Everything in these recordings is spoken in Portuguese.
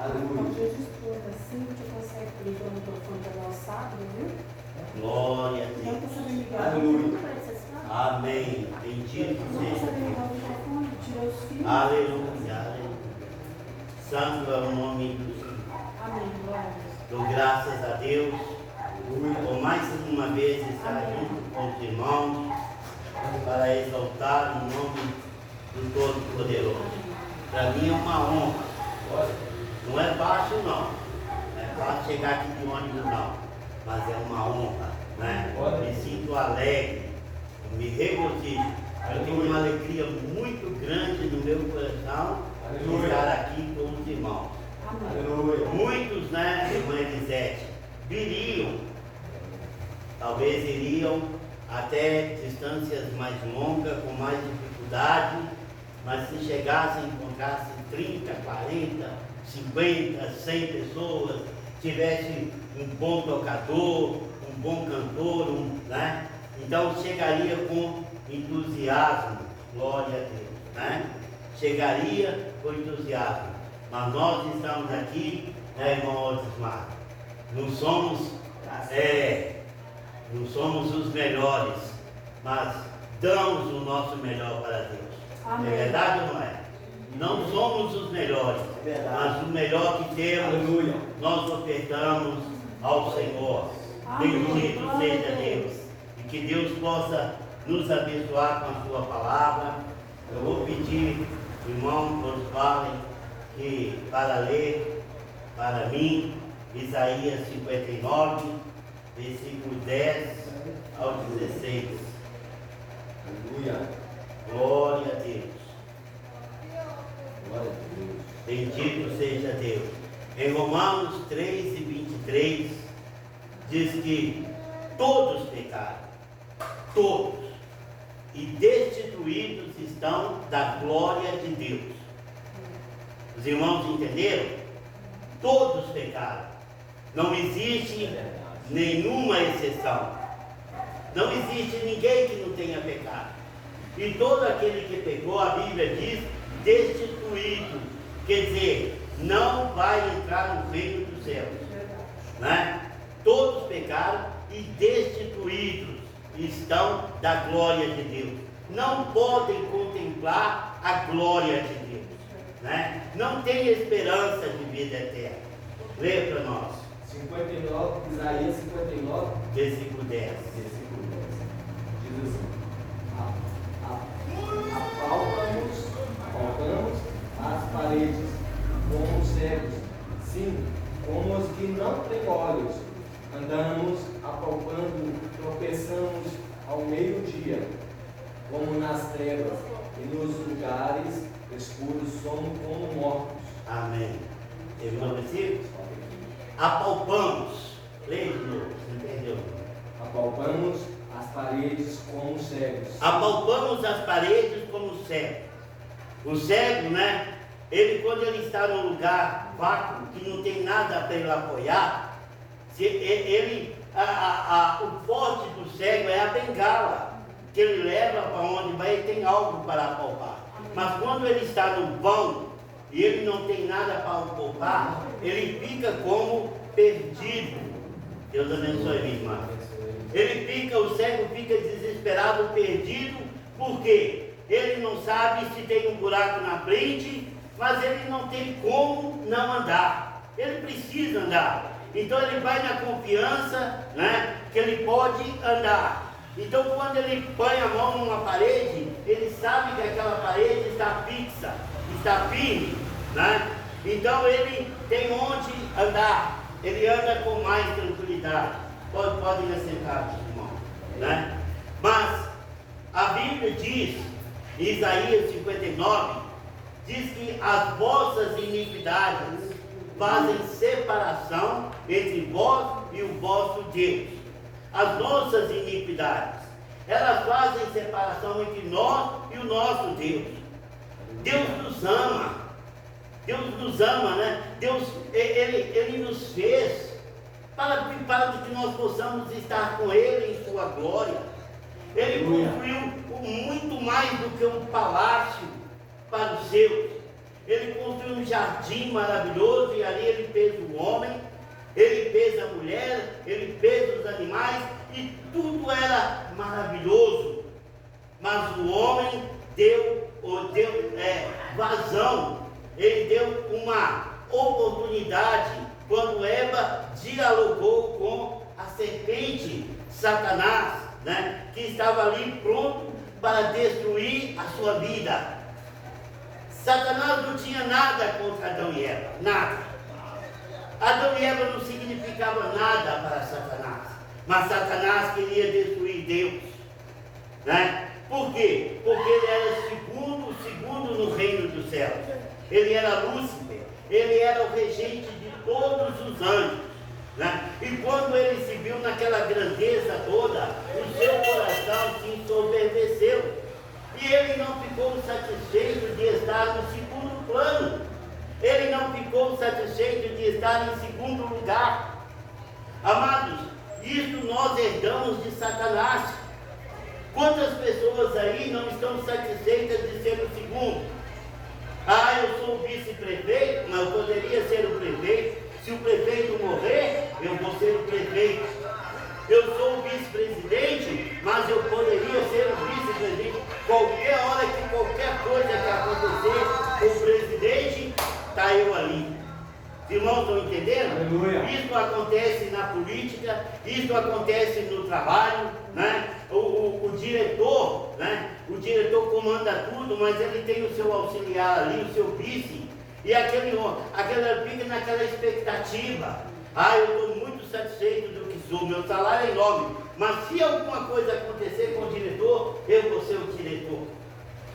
Aleluia. Jesus todo assim, você consegue ligar o microfone para nós, sabe, viu? Glória a Deus. Não consegue ligar. Aleluia. Amém. Bendito Não seja consegue ligar o Deus. microfone, tirou os fios. Aleluia. Aleluia. Santo é o nome do Senhor. Amém, glória a Deus. Dou graças a Deus por mais uma vez estar junto com os irmãos para exaltar o nome do Todo-Poderoso. Para mim é uma honra. Não é fácil não. Não é fácil chegar aqui de ônibus não. Mas é uma honra, né? Me sinto alegre, me regozijo. Eu tenho uma alegria muito grande no meu coração de estar aqui com os irmãos. Amém. Muitos, né, irmã Elisete, viriam, talvez iriam até distâncias mais longas, com mais dificuldade, mas se chegassem, encontrassem 30, 40, 50, 100 pessoas, tivesse um bom tocador, um bom cantor, né? Então chegaria com entusiasmo, glória a Deus, né? Chegaria com entusiasmo. Mas nós estamos aqui, né, irmão Osmar? Não somos os melhores, mas damos o nosso melhor para Deus. Amém. É verdade ou não é? Não somos os melhores, mas o melhor que temos, Aleluia. nós ofertamos ao Senhor. Bendito seja Deus. E que Deus possa nos abençoar com a sua palavra. Eu vou pedir, irmão, todos falem, que para ler para mim Isaías 59, versículo 10 ao 16. Aleluia. Glória a Deus. Glória a Deus. Bendito seja Deus. Em Romanos 3 e 23, diz que todos pecaram, todos, e destituídos estão da glória de Deus. Os irmãos entenderam? Todos pecaram. Não existe nenhuma exceção. Não existe ninguém que não tenha pecado. E todo aquele que pecou, a Bíblia diz, destituído. Quer dizer, não vai entrar no reino dos céus. Né? Todos pecaram e destituídos estão da glória de Deus. Não podem contemplar a glória de Deus. Né? Não tem esperança de vida eterna. Lê para nós. 59, Isaías 59, Versículo 10. versículo 10. Diz assim: apalpamos as paredes como os cegos, sim, como os que não têm olhos. Andamos apalpando, tropeçamos ao meio-dia, como nas trevas, e nos lugares escuros somos como mortos. Amém. Terminou o versículo? Apalpamos. Leia de novo, você entendeu? Apalpamos as paredes como cegos. Apalpamos as paredes como cego. O cego, né? Ele, quando ele está num lugar vácuo, que não tem nada para ele apoiar, o forte do cego é a bengala, que ele leva para onde vai, ele tem algo para apalpar. Mas quando ele está no vão e ele não tem nada para apalpar, ele fica como perdido. Deus abençoe, minha irmã. O cego fica desesperado, perdido, porque ele não sabe se tem um buraco na frente, mas ele não tem como não andar. Ele precisa andar. Então ele vai na confiança, né, que ele pode andar. Então quando ele põe a mão numa parede, ele sabe que aquela parede está fixa, está firme, né? Então ele tem onde andar. Ele anda com mais tranquilidade. Podem assentar, irmão, né? Mas a Bíblia diz, em Isaías 59, diz que as vossas iniquidades fazem separação entre vós e o vosso Deus. As nossas iniquidades, elas fazem separação entre nós e o nosso Deus. Deus nos ama. Deus nos ama, né? Deus, Ele nos fez para que nós possamos estar com Ele em sua glória. Ele construiu muito mais do que um palácio para os seus. ele construiu um jardim maravilhoso e ali ele fez o homem, ele fez a mulher, ele fez os animais e tudo era maravilhoso. Mas o homem deu vazão, ele deu uma oportunidade quando Eva dialogou com a serpente, Satanás, né, que estava ali pronto para destruir a sua vida. Satanás não tinha nada contra Adão e Eva, nada. Adão e Eva não significava nada para Satanás, mas Satanás queria destruir Deus, né? Por quê? Porque ele era segundo no reino dos céus. Ele era Lúcifer, ele era o regente de todos os anjos, né? E quando ele se viu naquela grandeza toda, o seu coração se ensoberbeceu. E ele não ficou satisfeito de estar no segundo plano. Ele não ficou satisfeito de estar em segundo lugar. Amados, isso nós herdamos de Satanás. Quantas pessoas aí não estão satisfeitas de ser o segundo? Ah, eu sou o vice-prefeito, mas eu poderia ser o prefeito. Se o prefeito morrer, eu vou ser o prefeito. Eu sou o vice-presidente, mas eu poderia ser o vice-presidente. Qualquer hora que qualquer coisa que acontecer, o presidente, está eu ali. Os irmãos estão entendendo? Aleluia. Isso acontece na política, isso acontece no trabalho, né? O diretor, né? O diretor comanda tudo, mas ele tem o seu auxiliar ali, o seu vice, e aquele fica naquela expectativa. Ah, eu estou muito satisfeito do que sou, meu salário é enorme, mas se alguma coisa acontecer com o diretor, eu vou ser o diretor.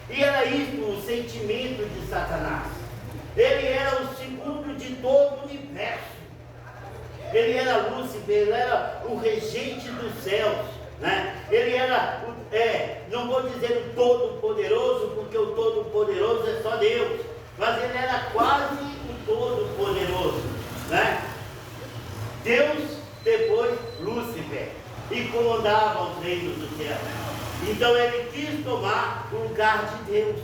E era isso o sentimento de Satanás. Ele era o segundo de todo o universo. Ele era Lúcifer, ele era o regente dos céus, né? Ele era, não vou dizer o todo-poderoso, porque o todo-poderoso é só Deus, mas ele era quase o todo-poderoso, né? Deus, depois Lúcifer, e comandava os reinos do céu. Então ele quis tomar o lugar de Deus,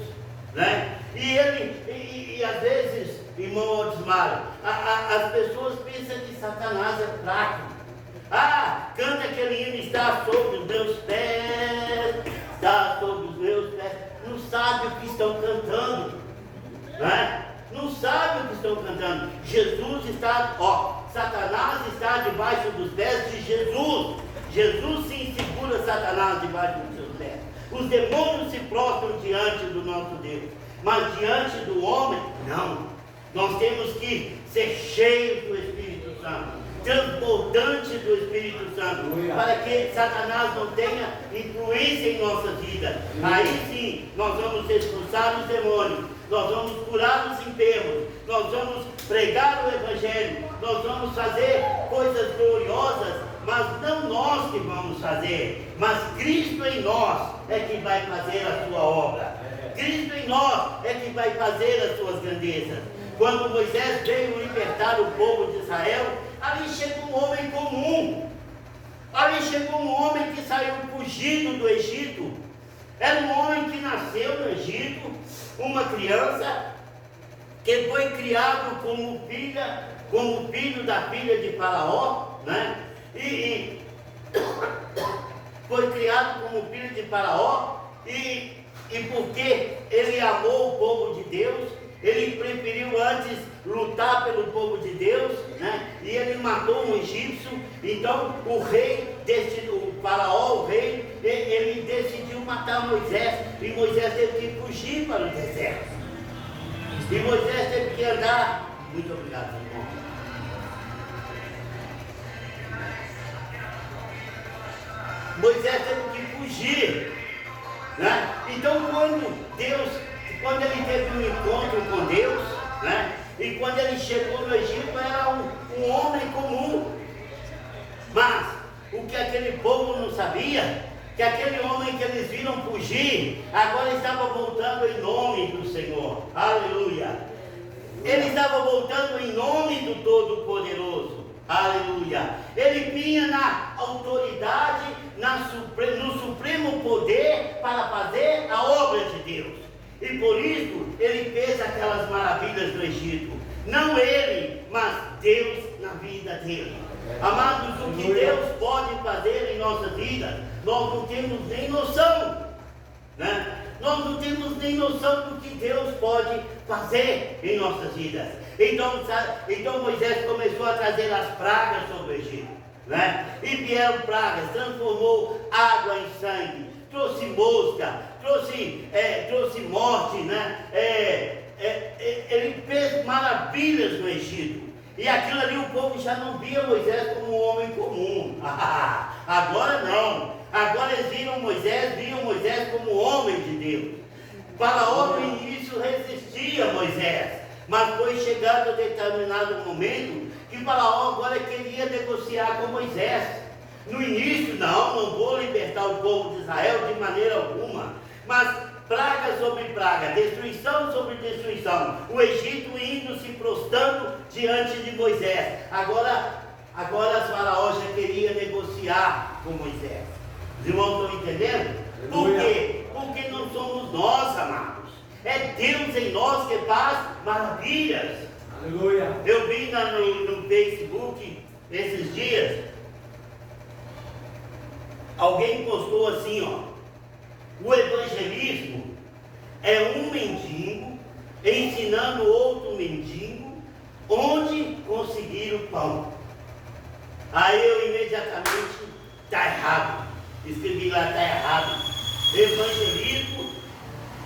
né? E às vezes, irmão Odismário, as pessoas pensam que Satanás é fraco. Ah, canta aquele hino, está sobre os meus pés, está sobre os meus pés. Não sabe o que estão cantando, né? Não sabe o que estão cantando. Jesus está, Satanás está debaixo dos pés de Jesus. Jesus sim segura Satanás debaixo dos seus pés. Os demônios se prostram diante do nosso Deus, mas diante do homem, não. Nós temos que ser cheios do Espírito Santo, transbordante do Espírito Santo, para que Satanás não tenha influência em nossa vida. Aí sim, nós vamos expulsar os demônios, nós vamos curar os enfermos, nós vamos pregar o Evangelho, nós vamos fazer coisas gloriosas, mas não nós que vamos fazer, mas Cristo em nós é que vai fazer a sua obra. Cristo em nós é que vai fazer as suas grandezas. Quando Moisés veio libertar o povo de Israel, ali chegou um homem comum. Ali chegou um homem que saiu fugido do Egito. Era um homem que nasceu no Egito, uma criança que foi criado como filho da filha de Faraó, né? E foi criado como filho de Faraó, e porque ele amou o povo de Deus, ele preferiu antes lutar pelo povo de Deus, né? E ele matou um egípcio. Então o Faraó, o rei, ele decidiu matar Moisés, e Moisés teve que fugir para o deserto. E Moisés teve que andar. Muito obrigado, irmão. Moisés teve que fugir, né? Então quando ele teve um encontro com Deus, né? E quando ele chegou no Egito, era um homem comum. Mas o que aquele povo não sabia, que aquele homem que eles viram fugir, agora estava voltando em nome do Senhor. Aleluia! Ele estava voltando em nome do Todo-Poderoso. Aleluia! Ele vinha na autoridade, no supremo poder para fazer a obra de Deus. E E por isso ele fez aquelas maravilhas no Egito. Não ele, mas Deus na vida dele. Amados, o que Deus pode fazer em nossa vida, nós não temos nem noção, né? Nós não temos nem noção do que Deus pode fazer em nossas vidas. Então Moisés começou a trazer as pragas sobre o Egito, né? E vieram pragas, transformou água em sangue, trouxe mosca, trouxe morte, né? Ele fez maravilhas no Egito. E aquilo ali o povo já não via Moisés como um homem comum. Agora não. Agora eles viam Moisés como homem de Deus. Faraó no início resistia a Moisés, mas foi chegado a determinado momento que Faraó agora queria negociar com Moisés. No início, não vou libertar o povo de Israel de maneira alguma, mas praga sobre praga, destruição sobre destruição, o Egito indo se prostrando diante de Moisés. Agora Faraó já queria negociar com Moisés. Os irmãos estão entendendo? Por quê? Porque não somos nós, amados. É Deus em nós que faz maravilhas. Aleluia. Eu vi no Facebook esses dias, alguém postou assim, ó: o evangelismo é um mendigo ensinando outro mendigo onde conseguir o pão. Aí eu imediatamente, está errado. Escrevi lá, está errado. Evangelismo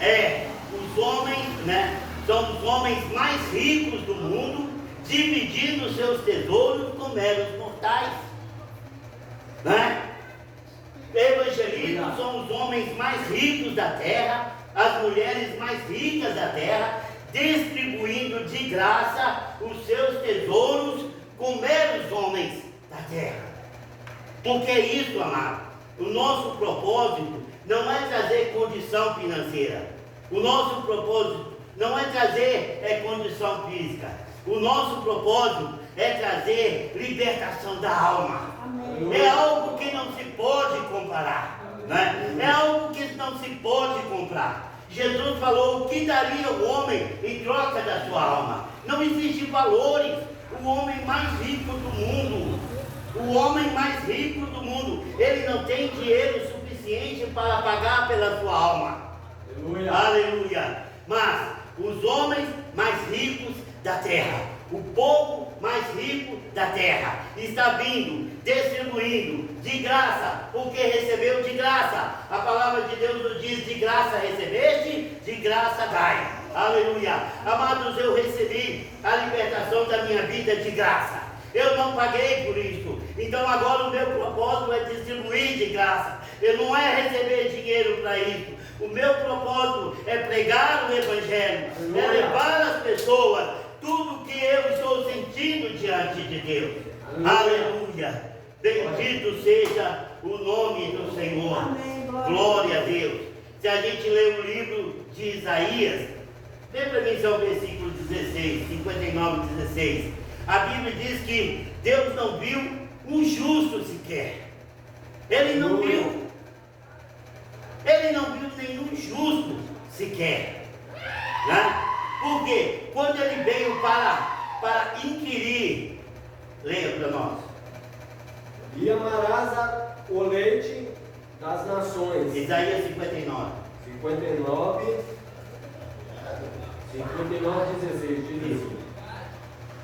é os homens, né? São os homens mais ricos do mundo dividindo seus tesouros com meros mortais, né? Evangelismo são os homens mais ricos da terra, as mulheres mais ricas da terra, distribuindo de graça os seus tesouros com meros homens da terra. Porque é isso, amado. O nosso propósito não é trazer condição financeira. O nosso propósito não é trazer condição física. O nosso propósito é trazer libertação da alma. Amém. É algo que não se pode comparar, né? É algo que não se pode comprar. Jesus falou: o que daria o homem em troca da sua alma? Não existem valores. O homem mais rico do mundo, ele não tem dinheiro suficiente para pagar pela sua alma. Aleluia. Aleluia. Mas os homens mais ricos da terra, o povo mais rico da terra, está vindo, distribuindo de graça, porque recebeu de graça. A palavra de Deus nos diz: de graça recebeste, de graça dai. Aleluia. Amados, eu recebi a libertação da minha vida de graça. Eu não paguei por isso. Então agora o meu propósito é distribuir de graça. Eu não é receber dinheiro para isso. O meu propósito é pregar o Evangelho, é levar às pessoas tudo que eu estou sentindo diante de Deus. Aleluia. Bendito seja o nome do Senhor. Amém. Glória a Deus. Se a gente lê o livro de Isaías, vem para mim só o versículo 16, 59, 16. A Bíblia diz que Deus não viu um justo sequer. Ele não viu. Ele não viu nenhum justo sequer, né? Porque quando ele veio para inquirir, leia para nós: e amarás o leite das nações. Isaías 59. 16 diz isso.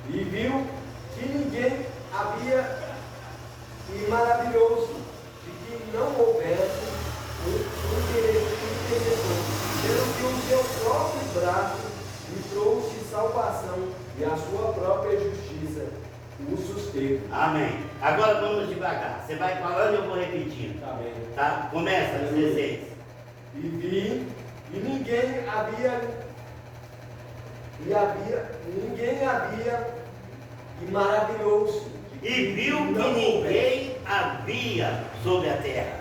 E viu que ninguém havia, e maravilhou-se de que não houvesse intercessor, pelo que o seu próprio braço lhe trouxe salvação, e a sua própria justiça o susteve. Amém. Agora vamos devagar. Você vai falando e eu vou repetindo. Tá bem. Tá? Começa, 16. E vi, e ninguém havia, e maravilhou-se. E viu que ninguém havia sobre a terra.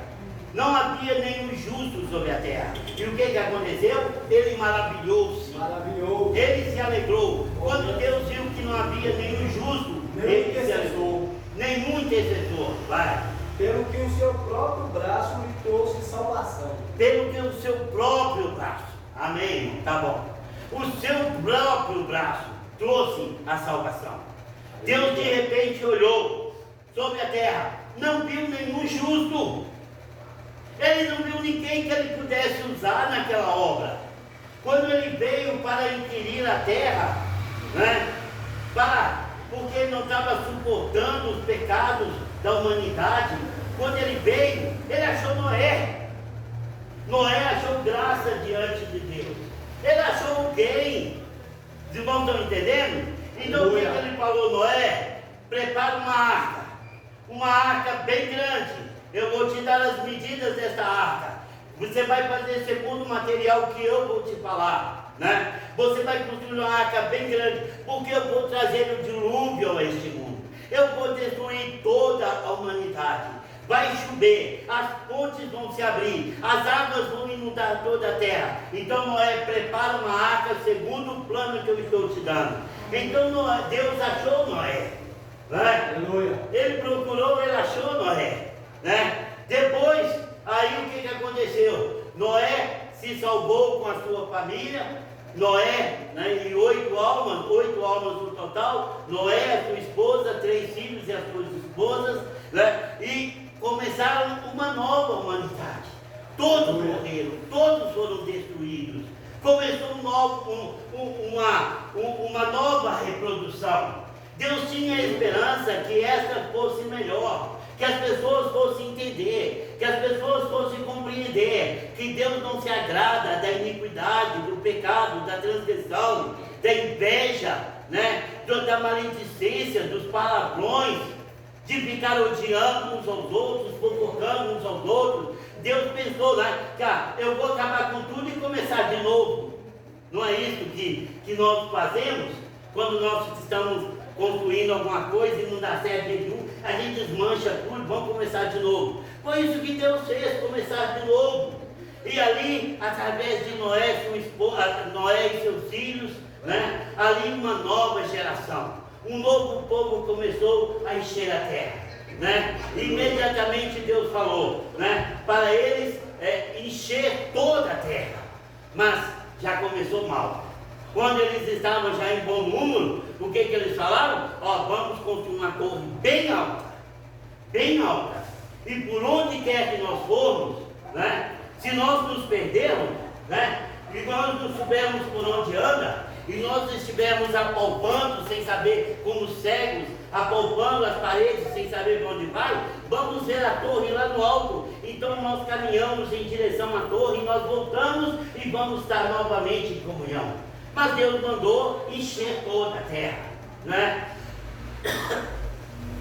Não havia nenhum justo sobre a terra. E o que aconteceu? Ele maravilhou-se. Ele se alegrou. Quando Deus viu que não havia nenhum justo, ele se alegrou. Nenhum intercessor. Vai. Pelo que o seu próprio braço lhe trouxe salvação. Pelo que o seu próprio braço. Amém? Tá bom. O seu próprio braço trouxe a salvação. Deus de repente olhou sobre a terra, não viu nenhum justo. Ele não viu ninguém que ele pudesse usar naquela obra. Quando ele veio para inquirir a terra, né, porque ele não estava suportando os pecados da humanidade, quando ele veio, ele achou Noé. Noé achou graça diante de Deus. Ele achou alguém. Os irmãos estão entendendo? Então o que ele falou? Noé, prepara uma arca bem grande. Eu vou te dar as medidas desta arca. Você vai fazer segundo o material que eu vou te falar, né? Você vai construir uma arca bem grande, porque eu vou trazer o dilúvio a este mundo. Eu vou destruir toda a humanidade. Vai chover, as fontes vão se abrir, as águas vão inundar toda a terra. Então Noé, prepara uma arca segundo o plano que eu estou te dando. Então Deus achou Noé, né? Ele procurou, ele achou Noé, né? Depois, aí o que aconteceu? Noé se salvou com a sua família. Noé, né, e 8 almas no total. Noé, a sua esposa, 3 filhos e as suas esposas, né? E começaram uma nova humanidade. Todos morreram, todos foram destruídos. Começou uma nova reprodução. Deus tinha a esperança que esta fosse melhor, que as pessoas fossem entender, que as pessoas fossem compreender que Deus não se agrada da iniquidade, do pecado, da transgressão, da inveja, né, da maledicência, dos palavrões, de ficar odiando uns aos outros, fofocando uns aos outros. Deus pensou lá, que eu vou acabar com tudo e começar de novo. Não é isso que nós fazemos quando nós estamos construindo alguma coisa e não dá certo nenhum, a gente desmancha tudo, vamos começar de novo. Foi isso que Deus fez, começar de novo. E ali, através de Noé, sua esposa, Noé e seus filhos, né, ali uma nova geração. Um novo povo começou a encher a terra, né? Imediatamente Deus falou, né, para eles encher toda a terra. Mas já começou mal. Quando eles estavam já em bom número, o que eles falaram? Vamos construir uma torre bem alta, e por onde quer que nós formos, né, se nós nos perdermos, né, e nós não soubermos por onde anda, e nós estivermos apalpando sem saber, como cegos, apalpando as paredes sem saber para onde vai, vamos ver a torre lá no alto. Então nós caminhamos em direção à torre, nós voltamos e vamos estar novamente em comunhão. Mas Deus mandou encher toda a terra, né?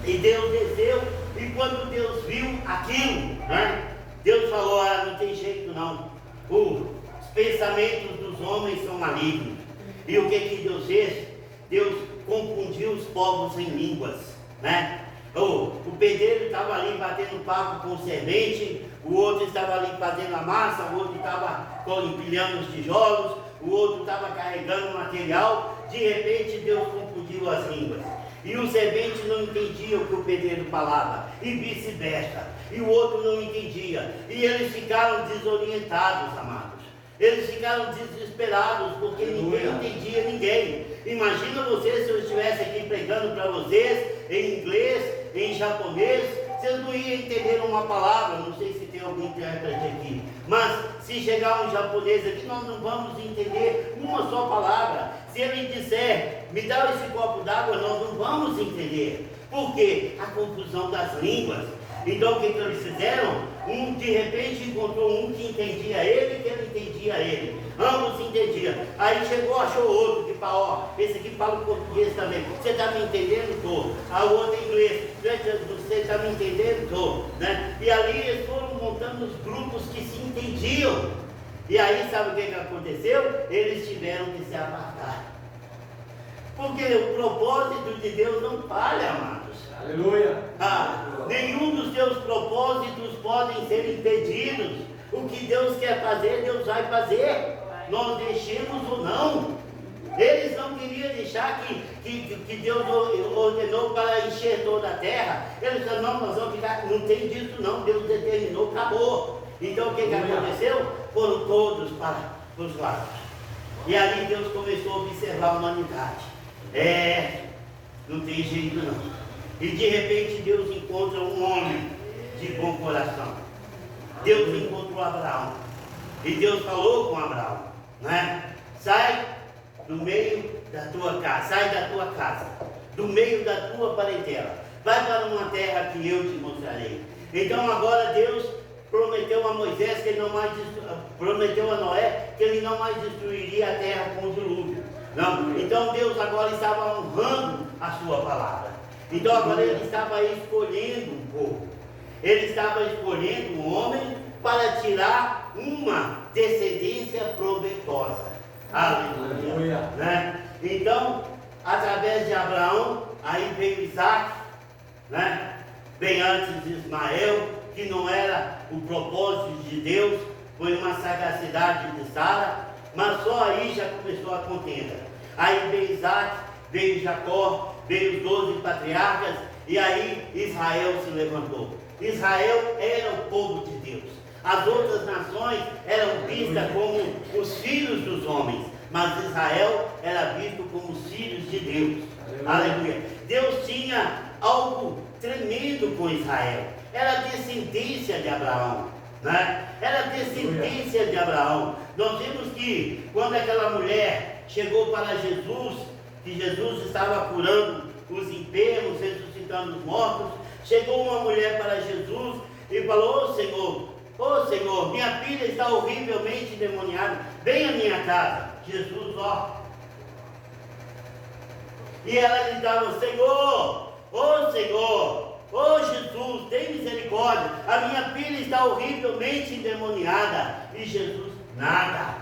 E Deus desceu, e quando Deus viu aquilo, né, Deus falou: não tem jeito não, os pensamentos dos homens são malignos. E o que Deus fez? Deus confundiu os povos em línguas, né? O pedreiro estava ali batendo papo com o servente, o outro estava ali fazendo a massa, o outro estava empilhando os tijolos, o outro estava carregando o material. De repente Deus confundiu as línguas, e o servente não entendia o que o pedreiro falava, e vice-versa, e o outro não entendia, e eles ficaram desorientados, amados. Eles ficaram desesperados, porque ninguém entendia ninguém. Imagina você, se eu estivesse aqui pregando para vocês em inglês, em japonês, vocês não iam entender uma palavra. Não sei se tem algum intérprete aqui, mas se chegar um japonês aqui, nós não vamos entender uma só palavra. Se ele disser, me dá esse copo d'água, nós não vamos entender. Por quê? A confusão das línguas. Então o que eles fizeram? De repente encontrou um que entendia ele, que ele entendia ele. Ambos entendiam. Aí chegou, achou outro que fala: esse aqui fala português também. Você está me entendendo? Estou. A outra inglês. Você está me entendendo? Estou. Né? E ali eles foram montando os grupos que se entendiam. E aí sabe o que aconteceu? Eles tiveram que se apartar. Porque o propósito de Deus não falha, amados. Aleluia. Nenhum dos seus propósitos podem ser impedidos. O que Deus quer fazer, Deus vai fazer. Nós deixemos ou não. Eles não queriam deixar que Deus ordenou para encher toda a terra. Eles disseram: não, nós vamos ficar. Não tem disso não, Deus determinou, acabou. Então o que aconteceu? Foram todos para os lados. E ali Deus começou a observar a humanidade. Não tem jeito não. E de repente Deus encontra um homem de bom coração. Deus encontrou Abraão. E Deus falou com Abraão, né? Sai do meio da tua casa, sai da tua casa, do meio da tua parentela. Vai para uma terra que eu te mostrarei. Então agora Deus prometeu a Moisés que ele não mais prometeu a Noé que ele não mais destruiria a terra com o dilúvio. Não. Então Deus agora estava honrando a sua palavra. Então agora ele estava escolhendo um povo. Ele estava escolhendo um homem para tirar uma descendência proveitosa. Aleluia. Né? Então, através de Abraão, aí veio Isaac, né? Bem antes de Ismael, que não era o propósito de Deus, foi uma sagacidade de Sara, mas só aí já começou a contenda. Aí veio Isaac, veio Jacó, veio os 12 patriarcas, e aí Israel se levantou. Israel era o povo de Deus. As outras nações eram vistas como os filhos dos homens, mas Israel era visto como os filhos de Deus. Aleluia. Deus tinha algo tremendo com Israel. Era a descendência de Abraão, né? Era a descendência de Abraão. Nós vimos que quando aquela mulher chegou para Jesus, que Jesus estava curando os enfermos, ressuscitando os mortos, chegou uma mulher para Jesus e falou: Ô Senhor, minha filha está horrivelmente endemoniada, vem à minha casa. Jesus, ó. E ela gritava: Senhor, ô Senhor, ô Jesus, tem misericórdia, a minha filha está horrivelmente endemoniada. E Jesus, nada.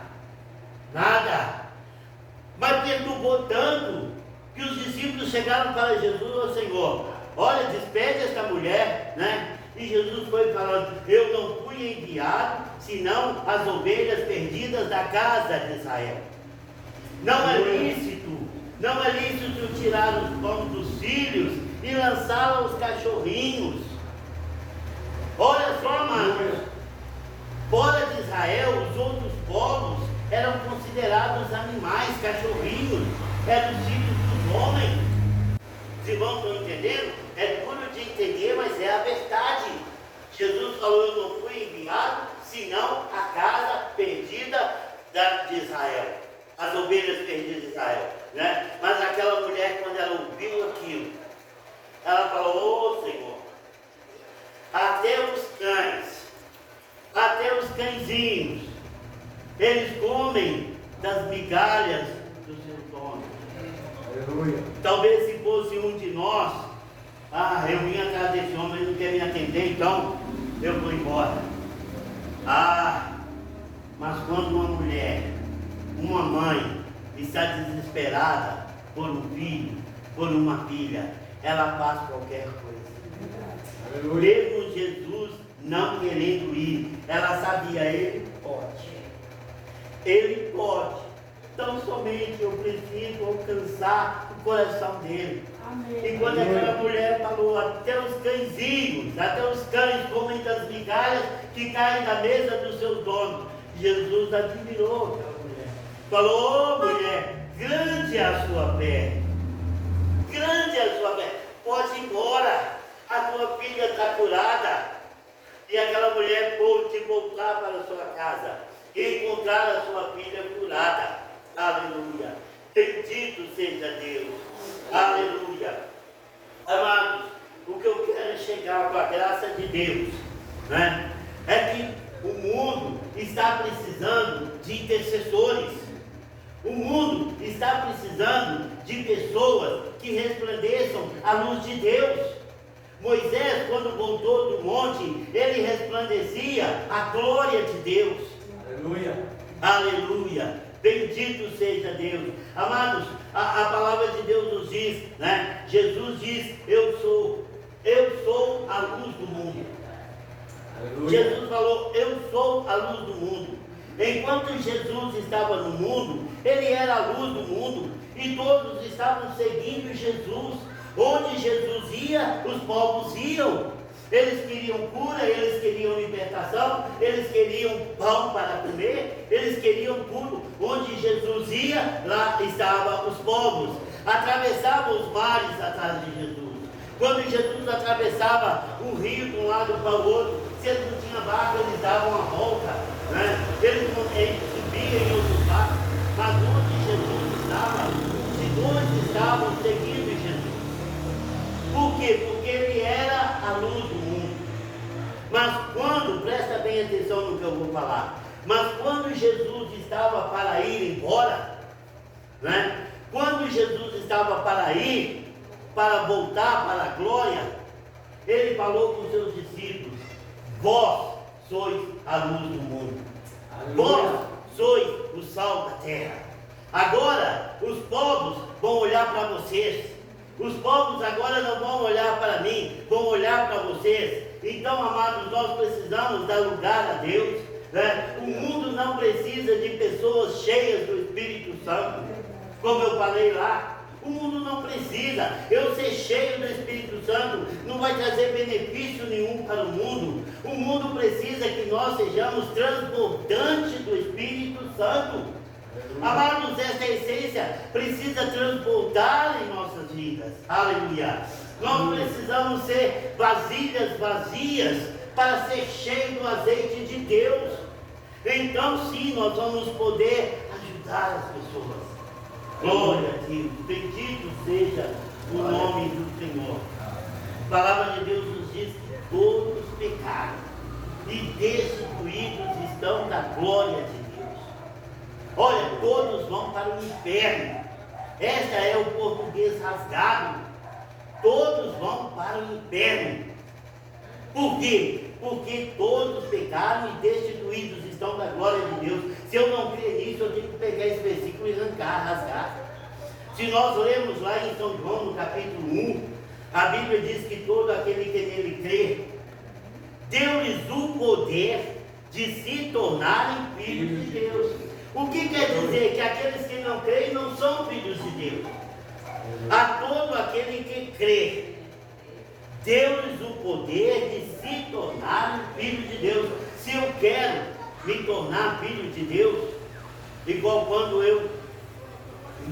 Mas perturbou tanto que os discípulos chegaram para Jesus: Ô Senhor, olha, despede esta mulher, né? E Jesus foi falando: eu não fui enviado senão as ovelhas perdidas da casa de Israel. Não é lícito tirar os pães dos filhos e lançá-los aos cachorrinhos. Olha só, amados, fora de Israel, os outros povos eram considerados animais, cachorrinhos, eram os filhos dos homens. Os irmãos estão entendendo? É duro de entender, mas é a verdade. Jesus falou: eu não fui enviado senão a casa perdida de Israel, as ovelhas perdidas de Israel, né? Mas aquela mulher, quando ela ouviu aquilo, ela falou: ô Senhor, até os cãezinhos, eles comem das migalhas dos seus donos. Aleluia. Talvez se fosse um de nós: eu vim atrás desse homem, ele não quer me atender, então eu vou embora. Mas quando uma mulher, uma mãe, está desesperada por um filho, por uma filha, ela faz qualquer coisa. Aleluia. Mesmo Jesus não querendo ir, ela sabia: ele pode. Ele pode. Então somente eu preciso alcançar o coração dele. Amém. E quando aquela mulher falou: até os cãezinhos, até os cães comem das migalhas que caem da mesa dos seus donos, Jesus admirou aquela mulher. Falou: ô mulher, grande é a sua fé. Grande é a sua fé. Pode ir embora. A tua filha está curada. E aquela mulher pôde voltar para a sua casa e encontrar a sua filha curada. Aleluia. Bendito seja Deus. Aleluia. Amados, o que eu quero chegar com a graça de Deus, né, é que o mundo está precisando de intercessores. O mundo está precisando de pessoas que resplandeçam a luz de Deus. Moisés, quando voltou do monte, ele resplandecia a glória de Deus. Aleluia. Aleluia. Bendito seja Deus. Amados, a palavra de Deus nos diz, né? Jesus diz: eu sou a luz do mundo. Aleluia. Jesus falou: eu sou a luz do mundo. Enquanto Jesus estava no mundo, ele era a luz do mundo, e todos estavam seguindo Jesus. Onde Jesus ia, os povos iam. Eles queriam cura, eles queriam libertação, eles queriam pão para comer, eles queriam tudo. Onde Jesus ia, lá estavam os povos. Atravessavam os mares atrás de Jesus. Quando Jesus atravessava o rio de um lado para o outro, se ele não tinha barco, eles davam a volta, né? Eles subiam em outros barcos, mas onde Jesus estava, os dois estavam seguindo Jesus. Por quê? Porque ele era a luz do mundo. Mas quando, presta bem atenção no que eu vou falar, mas quando Jesus estava para ir embora, né? Quando Jesus estava para ir, para voltar para a glória, ele falou com os seus discípulos: vós sois a luz do mundo. Vós sois o sal da terra. Agora os povos vão olhar para vocês. Os povos agora não vão olhar para mim, vão olhar para vocês. Então, amados, nós precisamos dar lugar a Deus, né? O mundo não precisa de pessoas cheias do Espírito Santo, como eu falei lá. O mundo não precisa. Eu ser cheio do Espírito Santo não vai trazer benefício nenhum para o mundo. O mundo precisa que nós sejamos transbordantes do Espírito Santo. Amados, essa essência precisa transbordar em nossas vidas. Aleluia. Nós precisamos ser vasilhas vazias para ser cheio do azeite de Deus. Então sim, nós vamos poder ajudar as pessoas. Glória a Deus, bendito seja o nome do Senhor. A palavra de Deus nos diz que todos pecaram e destituídos estão da glória de Deus. Olha, todos vão para o inferno. Esta é o português rasgado. Todos vão para o inferno. Por quê? Porque todos pecaram e destituídos estão da glória de Deus. Se eu não crer nisso, eu tenho que pegar esse versículo e rasgar. Se nós lemos lá em São João, no capítulo 1, a Bíblia diz que todo aquele que nele crê, deu-lhes o poder de se tornarem filhos de Deus. O que quer dizer? Que aqueles que não creem não são filhos de Deus. A todo aquele que crê, deu-lhes o poder de se tornarem filhos de Deus. Se eu quero me tornar filho de Deus, igual quando eu,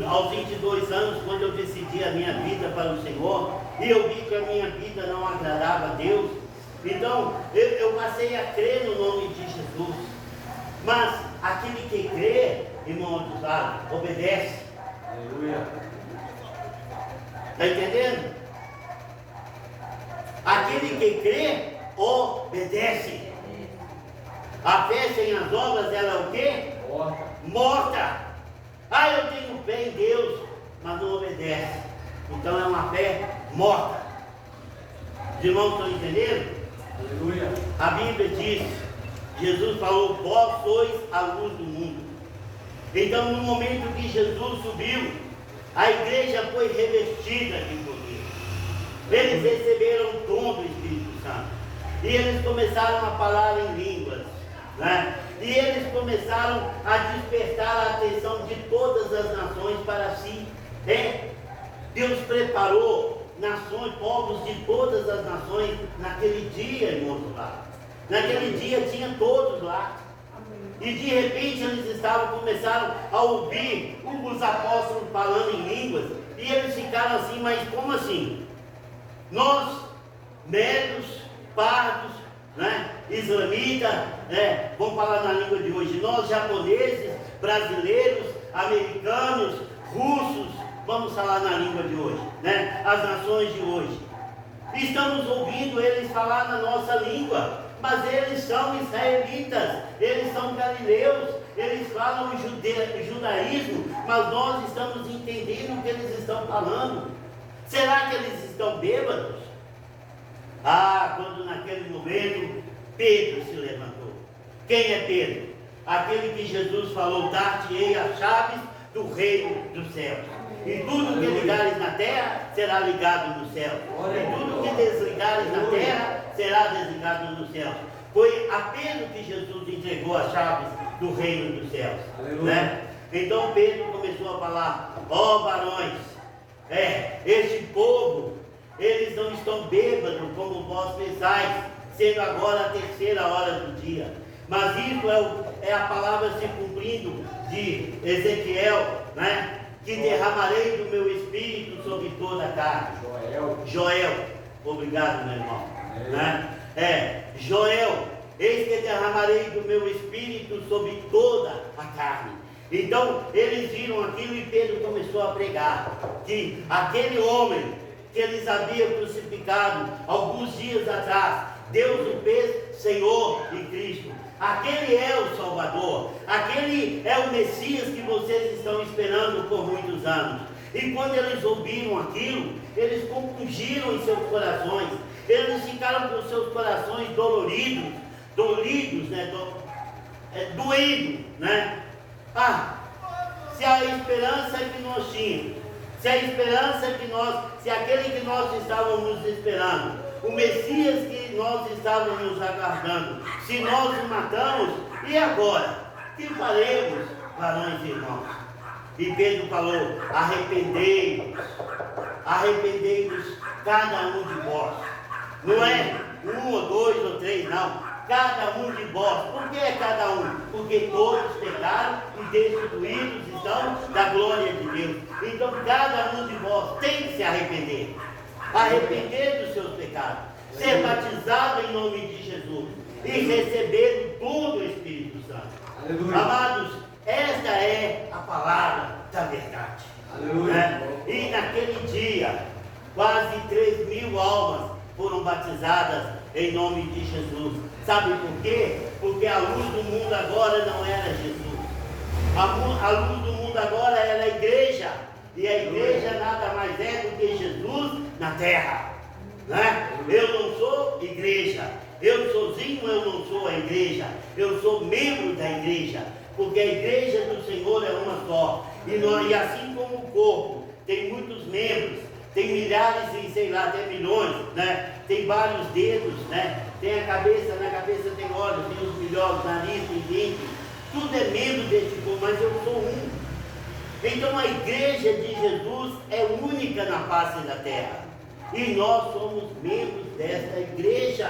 aos 22 anos, quando eu decidi a minha vida para o Senhor, e eu vi que a minha vida não agradava a Deus, então eu passei a crer no nome de Jesus. Mas aquele que crê, irmão Abusado, obedece. Aleluia. Está entendendo? Aquele que crê, obedece. A fé sem as obras, ela é o quê? Morta. Ah, eu tenho fé em Deus, mas não obedece. Então é uma fé morta. Os irmãos estão entendendo? Aleluia. A Bíblia diz, Jesus falou: vós sois a luz do mundo. Então, no momento que Jesus subiu, a igreja foi revestida de poder. Eles receberam o dom do Espírito Santo. E eles começaram a falar em línguas, né? E eles começaram a despertar a atenção de todas as nações para si. Deus preparou nações, povos de todas as nações naquele dia, irmãos lá. Naquele dia tinha todos lá. E de repente eles começaram a ouvir os apóstolos falando em línguas. E eles ficaram assim: mas como assim? Nós, medos, pardos, né, islamitas, vamos falar na língua de hoje, nós japoneses, brasileiros, americanos, russos, vamos falar na língua de hoje, né, as nações de hoje. Estamos ouvindo eles falar na nossa língua. Mas eles são israelitas, eles são galileus, eles falam o judaísmo, mas nós estamos entendendo o que eles estão falando. Será que eles estão bêbados? Ah, quando naquele momento Pedro se levantou. Quem é Pedro? Aquele que Jesus falou: dar-te-ei as chaves do reino dos céus. E tudo que ligares na terra será ligado no céu. E tudo que desligares na terra será desligado no céu. Foi a Pedro que Jesus entregou as chaves do reino dos céus, né? Então Pedro começou a falar: ó varões, este povo, eles não estão bêbados, como vós pensais, sendo agora a terceira hora do dia. Mas isso é a palavra se cumprindo de Ezequiel, né? Que derramarei do meu espírito sobre toda a carne. Joel, obrigado, meu irmão. Né? Joel, eis que derramarei do meu espírito sobre toda a carne. Então, eles viram aquilo e Pedro começou a pregar que aquele homem que eles haviam crucificado alguns dias atrás, Deus o fez Senhor e Cristo. Aquele é o Salvador, aquele é o Messias que vocês estão esperando por muitos anos. E quando eles ouviram aquilo, eles compungiram em seus corações, eles ficaram com seus corações doridos, né? Doendo, né? Se a esperança que nós tínhamos, se aquele que nós estávamos esperando, o Messias que nós estávamos aguardando, se nós o matamos, e agora? Que faremos, varões e irmãos? E Pedro falou: arrependei-vos, cada um de vós. Não é 1 ou 2 ou 3, não. Cada um de vós. Por que é cada um? Porque todos pecaram e destituídos estão da glória de Deus. Então cada um de vós tem que se arrepender. Arrepender dos seus pecados. Ser batizado em nome de Jesus. E receber todo o Espírito Santo. Aleluia. Amados, esta é a palavra da verdade. Aleluia. E naquele dia, quase 3.000 almas foram batizadas em nome de Jesus. Sabe por quê? Porque a luz do mundo agora não era Jesus. A luz do mundo agora era a igreja. E a igreja nada mais é do que Jesus na terra. Né? Eu não sou igreja. Eu sozinho eu não sou a igreja. Eu sou membro da igreja. Porque a igreja do Senhor é uma só. E assim como o corpo tem muitos membros, tem milhares e sei lá, até milhões, né? Tem vários dedos, né? Tem a cabeça, na cabeça tem olhos, tem os milhões, nariz, tem dente. Tudo é membro desse corpo, mas eu sou um. Então a igreja de Jesus é única na face da terra. E nós somos membros desta igreja.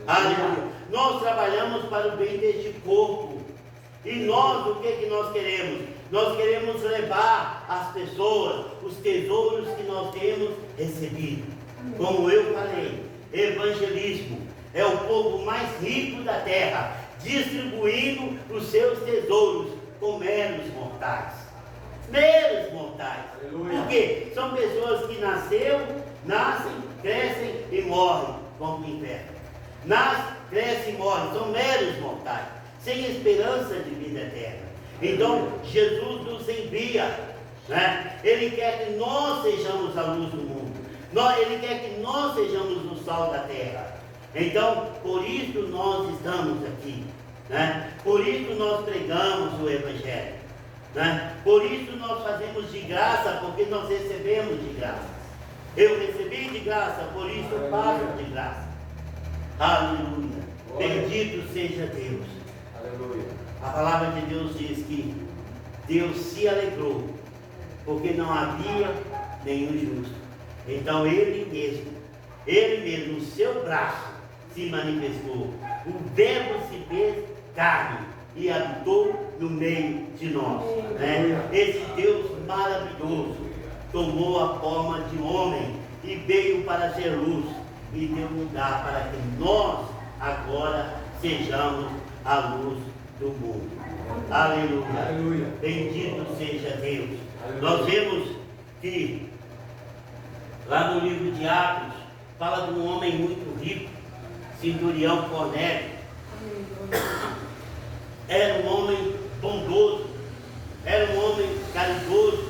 Aleluia. Nós trabalhamos para o bem deste corpo. E nós, o que nós queremos? Nós queremos levar às pessoas os tesouros que nós temos recebido. Como eu falei, evangelismo é o povo mais rico da terra, distribuindo os seus tesouros com meros mortais. Meros mortais. Por quê? São pessoas que nascem, crescem e morrem, vão para o inferno. Nascem, crescem e morrem, são meros mortais, sem esperança de vida eterna. Então, Jesus nos envia, né? Ele quer que nós sejamos a luz do mundo. Ele quer que nós sejamos o sal da terra. Então, por isso nós estamos aqui, né? Por isso nós pregamos o Evangelho, né? Por isso nós fazemos de graça, porque nós recebemos de graça. Eu recebi de graça, por isso eu pago de graça. Aleluia. Bendito seja Deus. Aleluia. A palavra de Deus diz que Deus se alegrou, porque não havia nenhum justo. Então Ele mesmo, o seu braço se manifestou. O Verbo se fez carne e habitou no meio de nós. Né? Esse Deus maravilhoso tomou a forma de homem e veio para ser luz e deu lugar para que nós agora sejamos a luz do mundo. Aleluia. Aleluia. Bendito seja Deus. Aleluia. Nós vemos que lá no livro de Atos fala de um homem muito rico, centurião Cornélio. Era um homem bondoso, era um homem caridoso,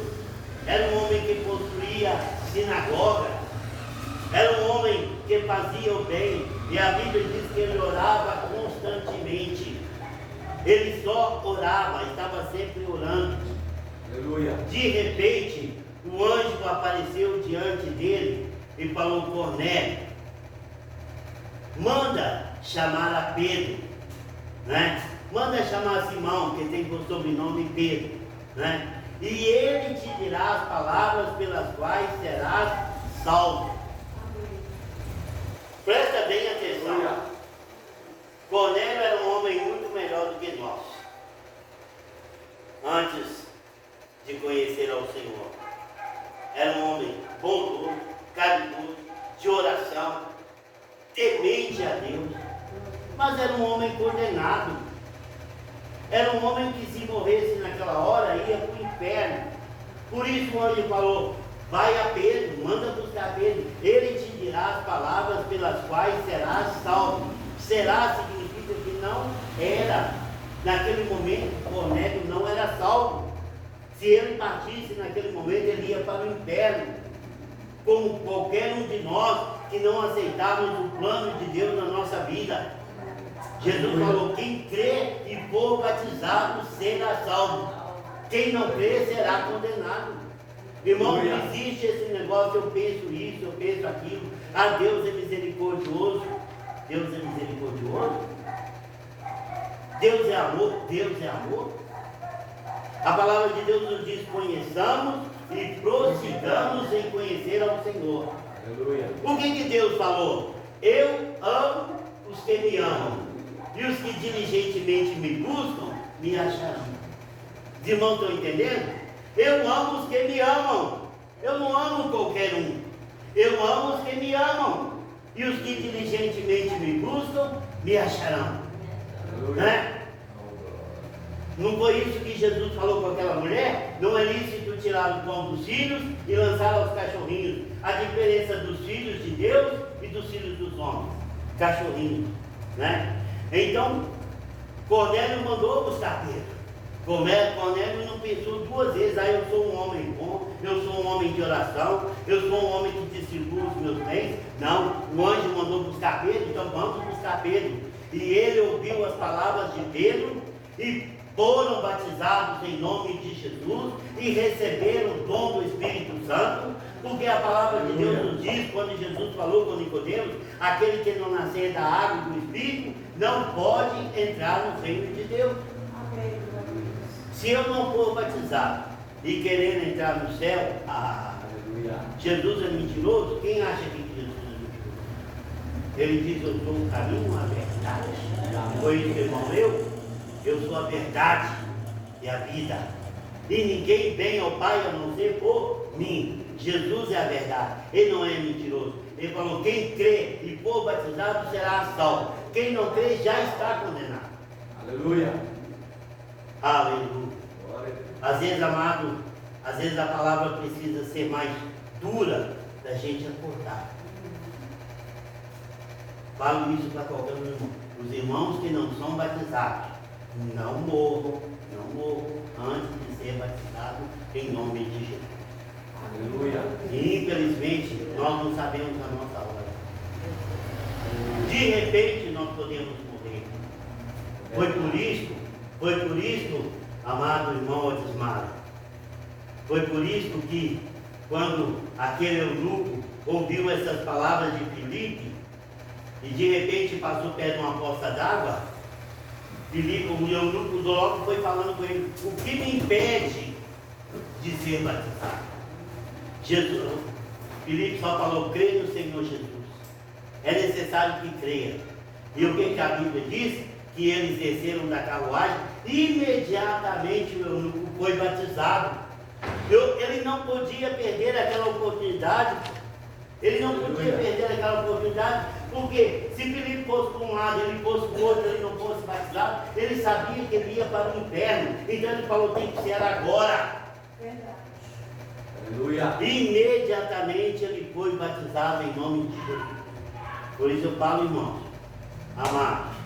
era um homem que possuía sinagoga, era um homem que fazia o bem, e a Bíblia diz que ele orava constantemente. Ele só orava, estava sempre orando. Aleluia. De repente, um anjo apareceu diante dele e falou: Cornélio, manda chamar a Pedro, né? Manda chamar Simão, que tem por sobrenome Pedro, né? E ele te dirá as palavras pelas quais serás salvo. bondoso, caridoso, de oração, temente a Deus. Mas era um homem condenado. Era um homem que, se morresse naquela hora, ia para o inferno. Por isso o anjo falou: vai a Pedro, manda buscar Pedro, ele te dirá as palavras pelas quais serás salvo. Será significa que não era, naquele momento, Cornélio não era salvo. Se ele partisse naquele momento, ele ia para o inferno, como qualquer um de nós que não aceitávamos o plano de Deus na nossa vida. Jesus falou: quem crê e for batizado será salvo, quem não crê será condenado. Irmão, não existe esse negócio, eu penso isso, eu penso aquilo. Ah, Deus é misericordioso. Deus é misericordioso? Deus é amor? Deus é amor? A palavra de Deus nos diz: conheçamos e prossigamos em conhecer ao Senhor. Aleluia. O que Deus falou? Eu amo os que me amam, e os que diligentemente me buscam, me acharão. Os irmãos estão entendendo? Eu amo os que me amam. Eu não amo qualquer um. Eu amo os que me amam. E os que diligentemente me buscam, me acharão. Né? Não foi isso que Jesus falou com aquela mulher? Não é lícito tirar o pão dos filhos e lançar aos cachorrinhos. A diferença dos filhos de Deus e dos filhos dos homens. Cachorrinhos. Né? Então, Cornélio mandou buscar Pedro. Cornélio não pensou duas vezes: ah, eu sou um homem bom, eu sou um homem de oração, eu sou um homem que distribui os meus bens. Não, o anjo mandou buscar Pedro, então vamos buscar Pedro. E ele ouviu as palavras de Pedro e foram batizados em nome de Jesus e receberam o dom do Espírito Santo, porque a palavra de Deus nos diz, quando Jesus falou com Nicodemos: aquele que não nascer da água e do Espírito não pode entrar no reino de Deus. Se eu não for batizado e querendo entrar no céu, Jesus é mentiroso? Quem acha que Jesus é mentiroso? Ele diz: eu sou o caminho, a verdade. Foi isso, irmão meu? Eu sou a verdade e a vida. E ninguém vem ao Pai a não ser por mim. Jesus é a verdade. Ele não é mentiroso. Ele falou: quem crê e for batizado será salvo. Quem não crê já está condenado. Aleluia. Aleluia. Às vezes, amado, às vezes a palavra precisa ser mais dura da gente acordar. Falo isso para qualquer irmão. Os irmãos que não são batizados, não morram antes de ser batizados em nome de Jesus. Aleluia. Infelizmente, nós não sabemos a nossa hora. De repente, nós podemos morrer. Foi por isso, amado irmão Odismar, foi por isso que, quando aquele eunuco ouviu essas palavras de Filipe, e de repente passou perto de uma poça d'água, Filipe, o eunuco logo foi falando com ele: o que me impede de ser batizado? Filipe só falou: crê no Senhor Jesus. É necessário que creia. E o que a Bíblia diz? Que eles desceram da carruagem, imediatamente o eunuco foi batizado. Ele não podia perder aquela oportunidade. Ele não podia perder aquela oportunidade, porque se Filipe fosse para um lado, ele fosse para o outro, ele não fosse batizado, ele sabia que ele ia para o inferno. Então ele falou: tem que ser agora. Verdade. Aleluia. Imediatamente ele foi batizado em nome de Jesus. Por isso eu falo, irmãos, amados,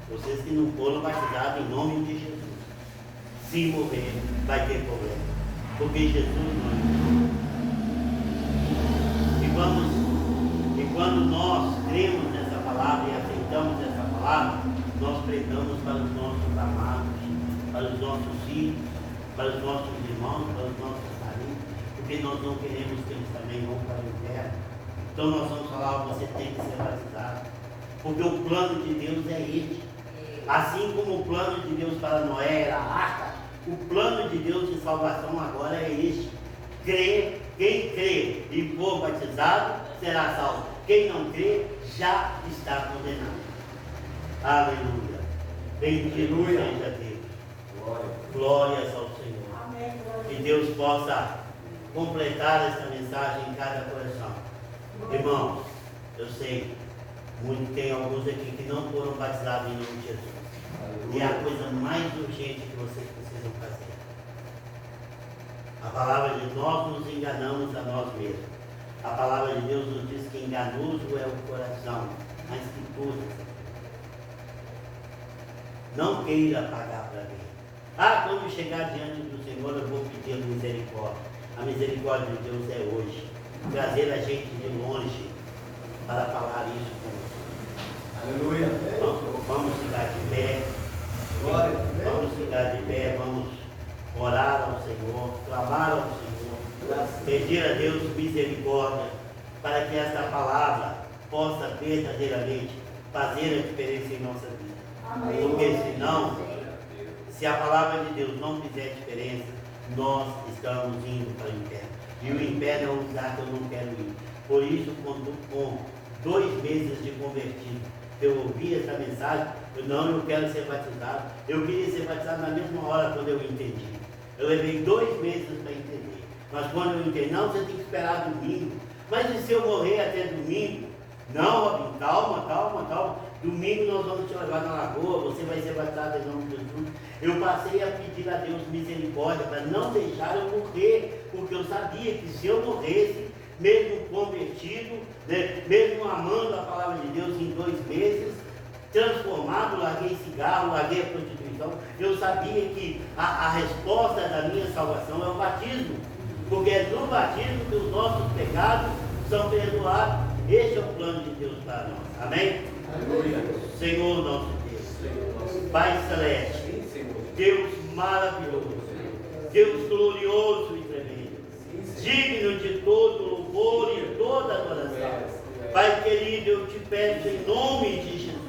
vocês que não foram batizados em nome de Jesus, se morrer, vai ter problema. Porque Jesus não é. E quando nós cremos nessa palavra e aceitamos essa palavra, nós pregamos para os nossos amados, para os nossos filhos, para os nossos irmãos, para os nossos parentes, porque nós não queremos que eles também vão para o inferno. Então nós vamos falar: você tem que ser batizado, porque o plano de Deus é este. Assim como o plano de Deus para Noé era a arca, o plano de Deus de salvação agora é este. Quem crê e for batizado será salvo. Quem não crê já está condenado. Aleluia. Bendito seja Deus. Glórias ao Senhor. Amém. Que Deus possa completar esta mensagem mensagem em cada coração. Irmãos, eu sei, tem alguns aqui que não foram batizados em nome de Jesus. E é a coisa mais urgente que vocês precisam fazer. A palavra de nós nos enganamos a nós mesmos. A palavra de Deus nos diz que enganoso é o coração, mas que tudo. Não queira pagar para ver. Quando chegar diante do Senhor, eu vou pedir misericórdia. A misericórdia de Deus é hoje. Trazer a gente de longe para falar isso com você. Aleluia. Vamos ficar de pé. Glória. Vamos ficar de pé, vamos orar ao Senhor, clamar ao Senhor, pedir a Deus misericórdia, para que esta palavra possa verdadeiramente fazer a diferença em nossa vida. Amém. Porque senão, se a palavra de Deus não fizer diferença, nós estamos indo para o inferno. E o inferno é um lugar que eu não quero ir. Por isso, com 2 meses de convertido, eu ouvi essa mensagem, eu quero ser batizado. Eu queria ser batizado na mesma hora quando eu entendi. Eu levei 2 meses para entender. Mas quando eu entendi, não, você tem que esperar domingo. Mas e se eu morrer até domingo? Não, Robin, calma. Domingo nós vamos te levar na lagoa, você vai ser batizado em nome de Jesus. Eu passei a pedir a Deus misericórdia para não deixar eu morrer, porque eu sabia que se eu morresse, mesmo convertido, né, mesmo amando a palavra de Deus em 2 meses, transformado, larguei cigarro, larguei a prostituição, eu sabia que a resposta da minha salvação é o batismo, porque é no batismo que os nossos pecados são perdoados. Este é o plano de Deus para nós. Amém? Aleluia. Senhor nosso Deus, Pai Celeste, Deus maravilhoso, Deus glorioso e tremendo, digno de todo louvor e toda adoração. Pai querido, eu te peço em nome de Jesus,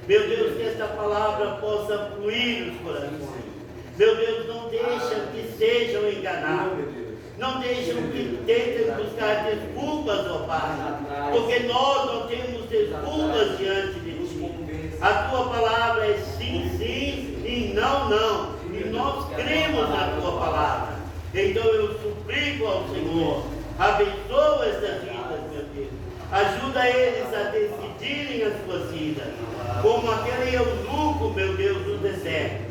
meu Deus, que esta palavra possa fluir nos corações. Meu Deus, não deixa que sejam enganados, não deixam que tentem buscar desculpas, ó Pai, porque nós não temos desculpas diante de Ti. A Tua palavra é sim, sim e não, não. E nós cremos na Tua palavra. Então eu suplico ao Senhor, abençoa estas vidas, meu Deus. Ajuda eles a decidirem as suas vidas, como aquele eunuco, meu Deus, do deserto.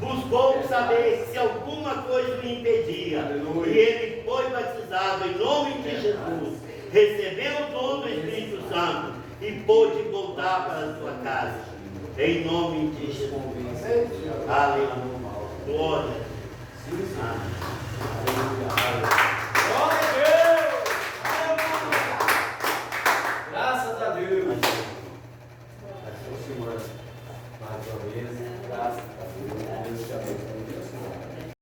Buscou saber se alguma coisa o impedia. Aleluia. E ele foi batizado em nome de Jesus. Recebeu o dom do Espírito Santo e pôde voltar para a sua casa. Em nome de Jesus. Aleluia. Glória. Glória a Deus. Graças a Deus. Mais uma vez.